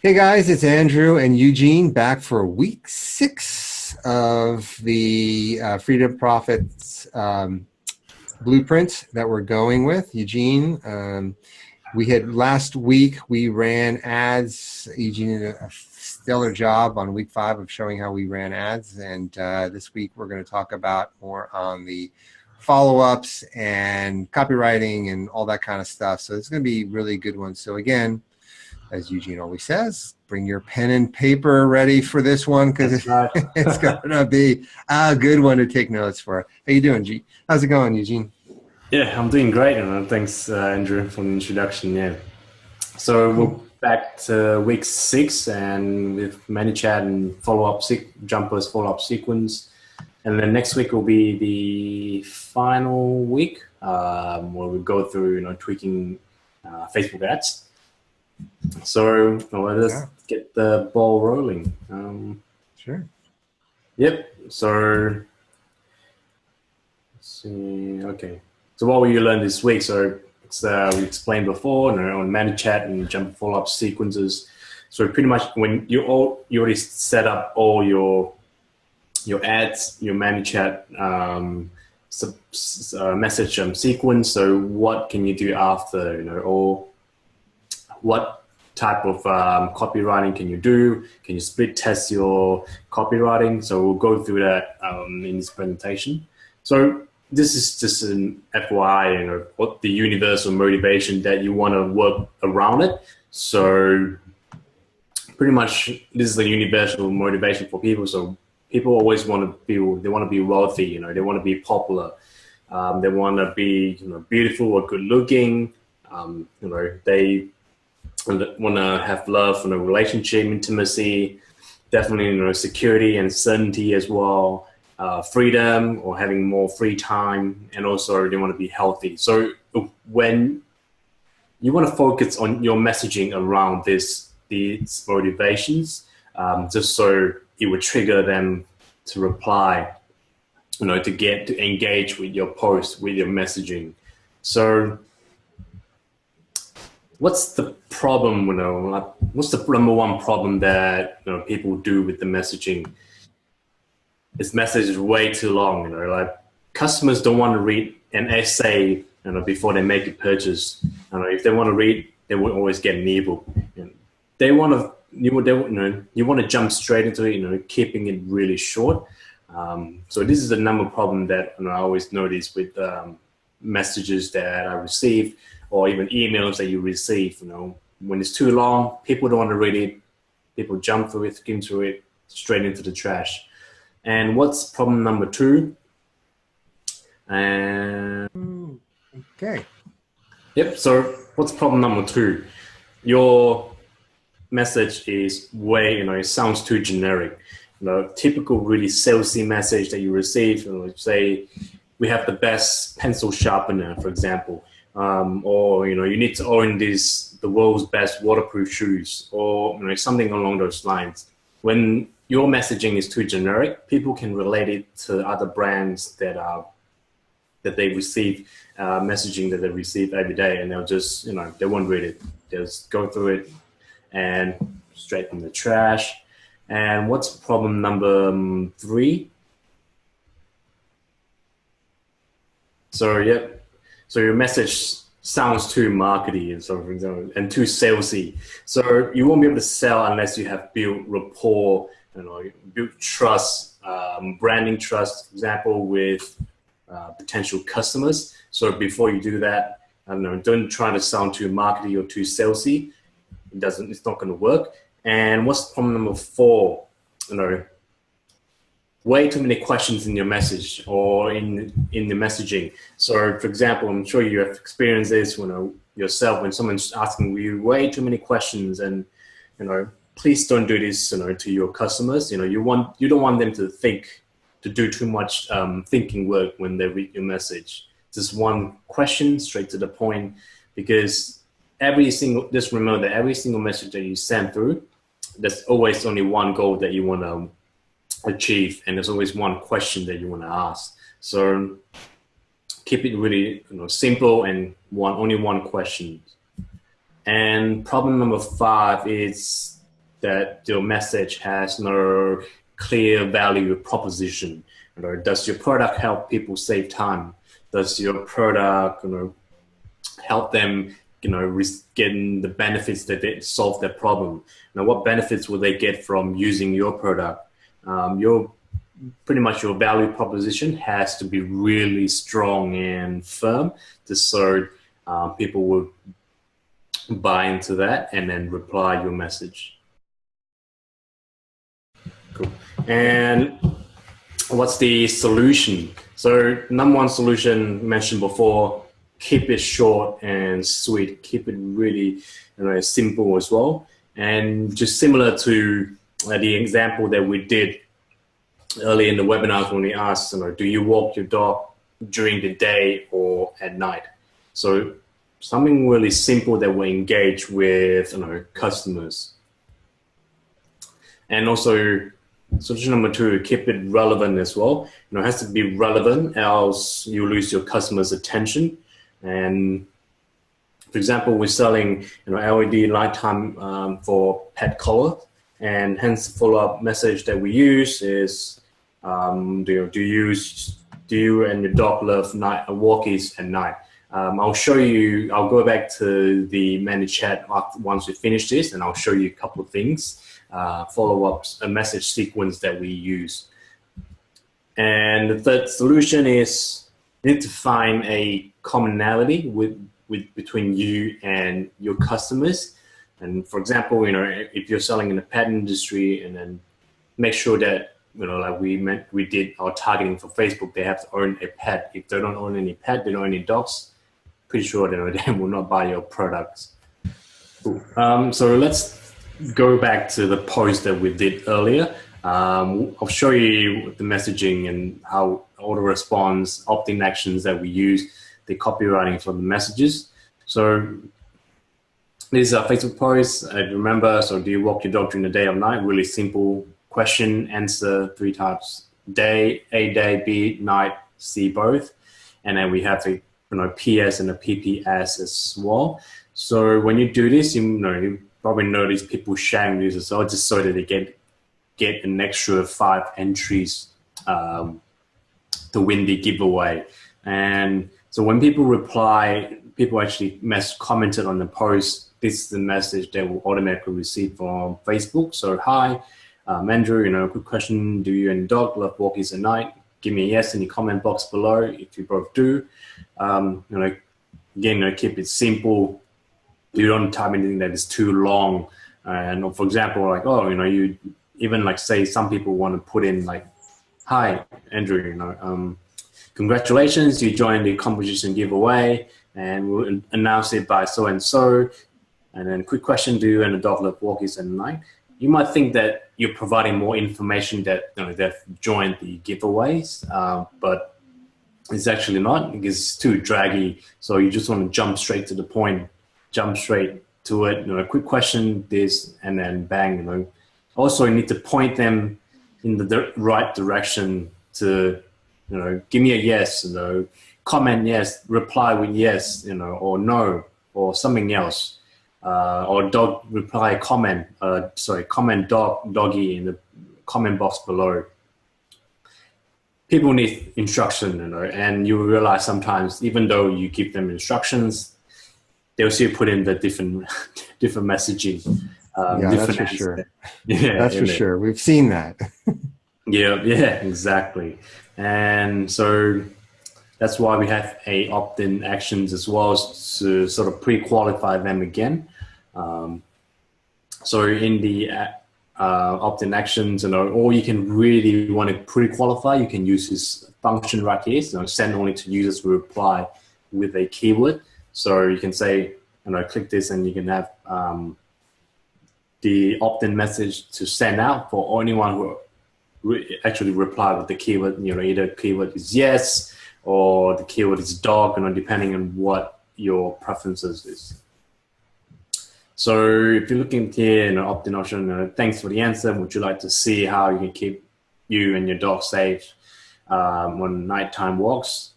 Hey guys, it's Andrew and Eugene back for week 6 of the Freedom Profits blueprint that we're going with. Eugene, we had last week, we ran ads. Eugene did a stellar job on week 5 of showing how we ran ads. And this week we're going to talk about more on the follow-ups and copywriting and all that kind of stuff. So it's going to be really good one. So again, as Eugene always says, bring your pen and paper ready for this one because That's right. it's going to be a good one to take notes for. How you doing, G? How's it going, Eugene? Yeah, I'm doing great, and thanks, Andrew, for the introduction. Yeah, so we're Cool. back to week 6, and with Manychat and jumpers follow-up sequence, and then next week will be the final week where we go through, tweaking Facebook ads. So let's Yeah, get the ball rolling. sure. Yep. So let's see. Okay. So what will you learn this week? So it's, we explained before, on Manychat and jump follow-up sequences. So pretty much when you already set up all your ads, your Manychat message sequence. So what can you do after? Or what type of copywriting can you do? Can you split test your copywriting? So we'll go through that in this presentation. So this is just an FYI, what the universal motivation that you want to work around it. So pretty much this is the universal motivation for people. So people always want to they want to be wealthy, they want to be popular. They want to be, beautiful or good looking. They want to have love, relationship, intimacy, definitely, security and certainty as well, freedom or having more free time, and also they want to be healthy. So when you want to focus on your messaging around these motivations, just so it would trigger them to reply, to engage with your post, with your messaging. So what's the problem, what's the number one problem that people do with the messaging? This message is way too long, like customers don't want to read an essay, before they make a purchase. If they want to read, they will always get an ebook. They want to, you want to jump straight into it, keeping it really short. So this is the number problem that I always notice with messages that I receive, or even emails that you receive. When it's too long, people don't want to read it. People jump through it, skim through it, straight into the trash. And what's problem number 2? And Okay. yep. So what's problem number 2? Your message is way, it sounds too generic. Typical really salesy message that you receive, say, we have the best pencil sharpener, for example, or you need to own the world's best waterproof shoes, or something along those lines. When your messaging is too generic, people can relate it to other brands that they receive, messaging that they receive every day, and they'll just they won't read it. They'll just go through it and straight in the trash. And what's problem number 3? So yeah, so your message sounds too markety, and so for example, and too salesy. So you won't be able to sell unless you have built rapport, built trust, branding trust, for example, with potential customers. So before you do that, don't try to sound too markety or too salesy. It's not going to work. And what's problem number 4? Way too many questions in your message or in the messaging. So for example, I'm sure you have experienced this yourself, when someone's asking you way too many questions, and please don't do this to your customers. You don't want them to do too much thinking work when they read your message. Just one question, straight to the point, because just remember that every single message that you send through, there's always only one goal that you want to achieve, and there's always one question that you want to ask. So keep it really simple, and only one question. And problem number 5 is that your message has no clear value proposition. Does your product help people save time? Does your product help them getting the benefits that they solve their problem? What benefits will they get from using your product? Your pretty much your value proposition has to be really strong and firm, just so people will buy into that and then reply your message. Cool. And what's the solution? So number one solution mentioned before, keep it short and sweet. Keep it really simple as well. And just similar to the example that we did early in the webinars when we asked, do you walk your dog during the day or at night? So something really simple that will engage with customers. And also solution number two, keep it relevant as well. It has to be relevant, else you lose your customers' attention. And for example, we're selling LED nighttime for pet color, and hence the follow-up message that we use is, do you and your dog love walkies at night? I'll show you. I'll go back to the Manychat once we finish this, and I'll show you a couple of things, follow-ups, a message sequence that we use. And the third solution is you need to find a commonality between you and your customers. And for example, if you're selling in the pet industry, and then make sure that like we did our targeting for Facebook, they have to own a pet. If they don't own any pet, they don't own any dogs, pretty sure they will not buy your products. So let's go back to the post that we did earlier. I'll show you the messaging and how auto-response, opt-in actions that we use, the copywriting for the messages. So this is a Facebook post. Remember, so do you walk your dog during the day or night? Really simple question, answer 3 types: day, A day, B night, C both. And then we have the PS and the PPS as well. So when you do this, you probably notice people sharing this as well, just so that they get an extra 5 entries to win the giveaway. And so when people reply, people actually commented on the post, this is the message they will automatically receive from Facebook. So hi, Andrew, good question. Do you and your dog love walkies at night? Give me a yes in the comment box below if you both do. Again, keep it simple. You don't type anything that is too long. And for example, like, you even like say some people want to put in like, hi, Andrew, congratulations, you joined the competition giveaway, and we'll announce it by so-and-so. And then quick question, do you and the dog love walkies at night? You might think that you're providing more information that they've joined the giveaways, but it's actually not, because it's too draggy. So you just want to jump straight to the point, jump straight to it. A quick question, this, and then bang. Also, you need to point them in the right direction to, give me a yes, comment yes, reply with yes, or no, or something else. Or dog reply comment, comment doggy in the comment box below. People need instruction, and you will realize sometimes, even though you give them instructions, they'll still put in the different messaging. Yeah, that's for sure. Yeah, that's for sure. We've seen that. yeah, exactly. And so that's why we have a opt-in actions as well, to sort of pre-qualify them again. So in the opt-in actions, or you can really want to pre-qualify, you can use this function right here. Send only to users who reply with a keyword. So you can say, click this, and you can have the opt-in message to send out for anyone who actually reply with the keyword. Either keyword is yes, or the keyword is dog, depending on what your preferences is. So if you're looking here, opt-in option, thanks for the answer. Would you like to see how you can keep you and your dog safe on nighttime walks?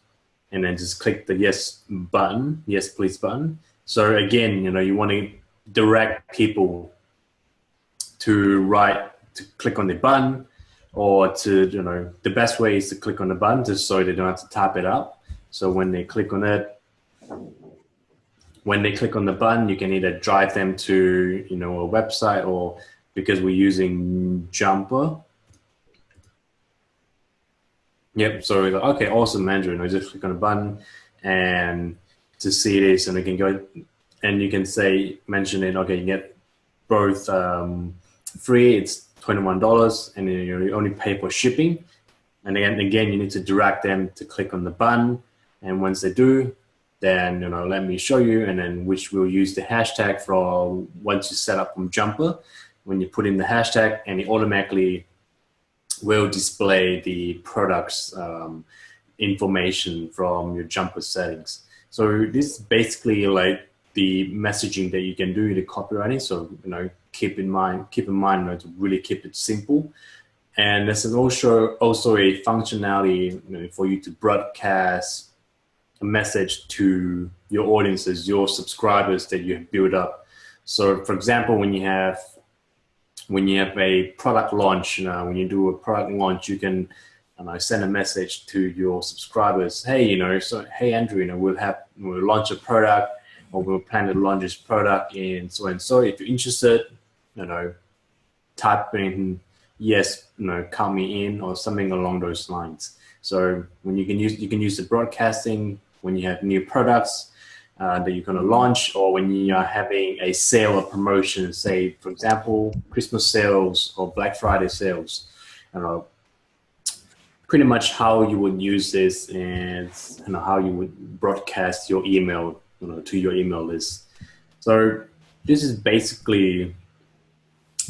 And then just click the yes button, yes please button. So again, you want to direct people to click on the button, or to, the best way is to click on the button just so they don't have to type it out. So when they click on the button, you can either drive them to, a website, or because we're using Jumper. Yep. So we're like, okay, awesome, Andrew. Just click on the button and to see this, and we can go and you can mention it. Okay, you get both free. It's $21, and then you only pay for shipping. And again, you need to direct them to click on the button. And once they do, then let me show you, and then which we'll use the hashtag for once you set up from Jumper. When you put in the hashtag, and it automatically will display the product's information from your Jumper settings. So this is basically like the messaging that you can do in the copywriting. So keep in mind to really keep it simple. And there's also a functionality for you to broadcast a message to your audiences, your subscribers that you have built up. So for example, when you have a product launch, when you do a product launch, you can send a message to your subscribers. Hey, hey Andrew, we'll launch a product, or we'll plan to launch this product in so and so. If you're interested, type in yes, count me in, or something along those lines. So when you can use the broadcasting when you have new products that you're going to launch, or when you are having a sale or promotion, say for example Christmas sales or Black Friday sales. Pretty much how you would use this, and how you would broadcast your email to your email list. So this is basically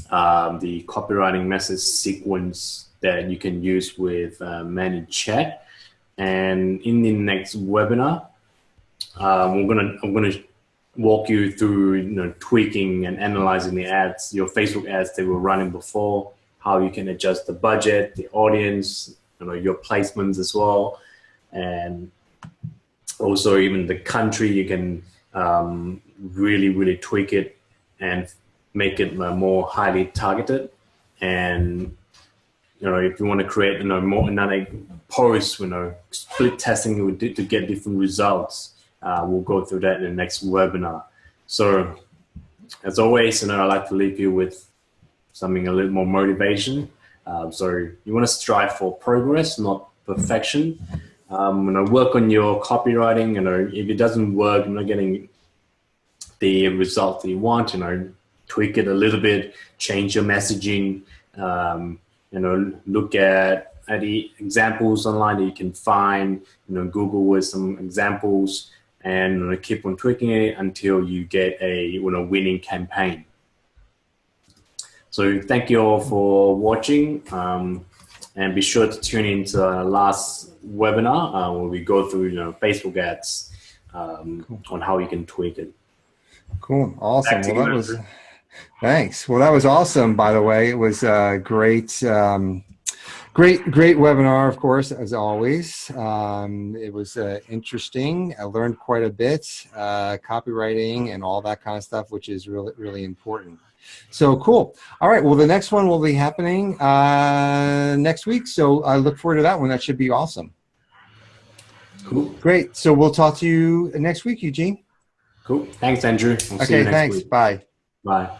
the copywriting message sequence that you can use with Manychat. And in the next webinar, I'm gonna walk you through tweaking and analyzing the ads, your Facebook ads that were running before, how you can adjust the budget, the audience, your placements as well, and also even the country. You can really tweak it and make it more highly targeted. And if you want to create another post, split testing to get different results, we'll go through that in the next webinar. So as always, I like to leave you with something a little more motivation. So you want to strive for progress, not perfection. Work on your copywriting. If it doesn't work, you're not getting the result that you want, tweak it a little bit, change your messaging, look at the examples online that you can find, Google with some examples, and keep on tweaking it until you get a winning campaign. So thank you all for watching, and be sure to tune into our last webinar where we go through Facebook ads on how you can tweak it. Cool, awesome. Well, that was thanks. Well, that was awesome. By the way, it was a great webinar, of course, as always. It was interesting. I learned quite a bit, copywriting and all that kind of stuff, which is really important. So cool. All right. Well, the next one will be happening next week. So I look forward to that one. That should be awesome. Cool. Great. So we'll talk to you next week, Eugene. Cool. Thanks, Andrew. Okay, thanks. Week. Bye. Bye.